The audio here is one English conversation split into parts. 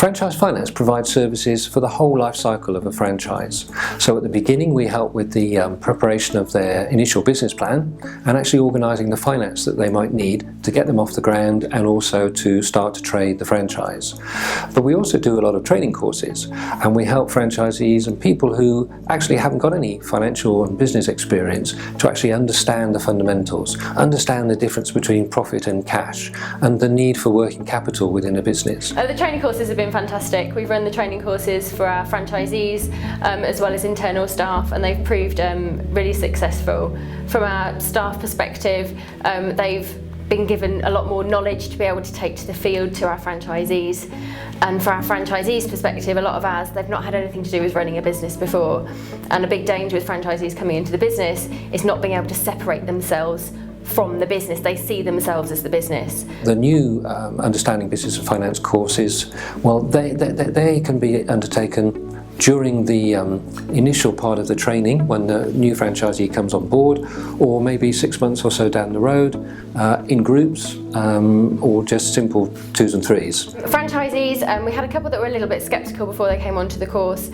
Franchise Finance provides services for the whole life cycle of a franchise. So at the beginning we help with the preparation of their initial business plan and actually organising the finance that they might need to get them off the ground and also to start to trade the franchise. But we also do a lot of training courses, and we help franchisees and people who actually haven't got any financial and business experience to actually understand the fundamentals, understand the difference between profit and cash and the need for working capital within a business. The training courses have been fantastic. We've run the training courses for our franchisees as well as internal staff, and they've proved really successful. From our staff perspective, they've been given a lot more knowledge to be able to take to the field to our franchisees. And for our franchisees' perspective, a lot of ours, they've not had anything to do with running a business before. And a big danger with franchisees coming into the business is not being able to separate themselves from the business. They see themselves as the business. The new Understanding Business and Finance courses, well, they can be undertaken during the initial part of the training when the new franchisee comes on board, or maybe 6 months or so down the road, in groups or just simple 2s and 3s. Franchisees, we had a couple that were a little bit sceptical before they came onto the course,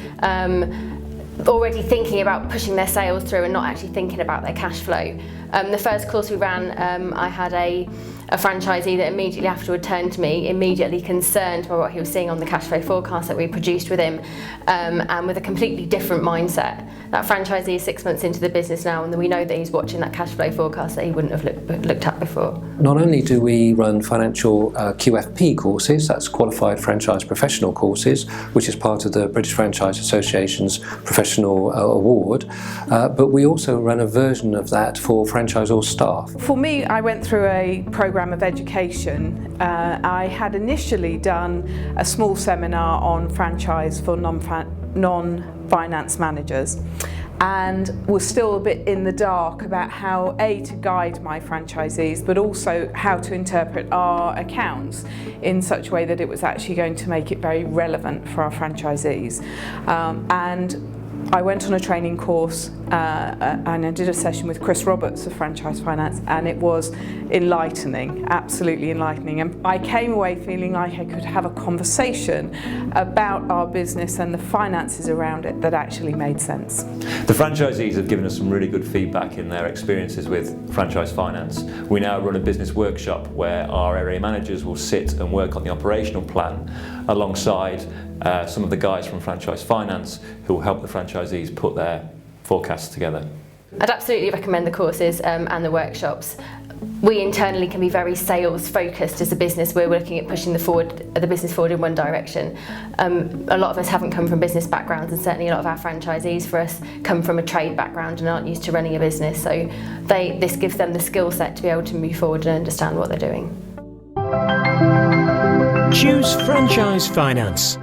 already thinking about pushing their sales through and not actually thinking about their cash flow. The first course we ran, I had a franchisee that immediately afterward turned to me, immediately concerned by what he was seeing on the cash flow forecast that we produced with him, and with a completely different mindset. That franchisee is 6 months into the business now, and we know that he's watching that cash flow forecast that he wouldn't have looked at before. Not only do we run financial QFP courses, that's Qualified Franchise Professional courses, which is part of the British Franchise Association's Professional Award, but we also run a version of that for franchisor staff. For me, I went through a programme of education. I had initially done a small seminar on franchise for non-finance managers, and was still a bit in the dark about how to guide my franchisees, but also how to interpret our accounts in such a way that it was actually going to make it very relevant for our franchisees. And I went on a training course and I did a session with Chris Roberts of Franchise Finance, and it was enlightening, absolutely enlightening. And I came away feeling like I could have a conversation about our business and the finances around it that actually made sense. The franchisees have given us some really good feedback in their experiences with Franchise Finance. We now run a business workshop where our area managers will sit and work on the operational plan alongside some of the guys from Franchise Finance who will help the franchisees put their forecasts together. I'd absolutely recommend the courses and the workshops. We internally can be very sales focused as a business. We're looking at pushing the business forward in one direction. A lot of us haven't come from business backgrounds, and certainly a lot of our franchisees for us come from a trade background and aren't used to running a business. So this gives them the skill set to be able to move forward and understand what they're doing. Choose Franchise Finance.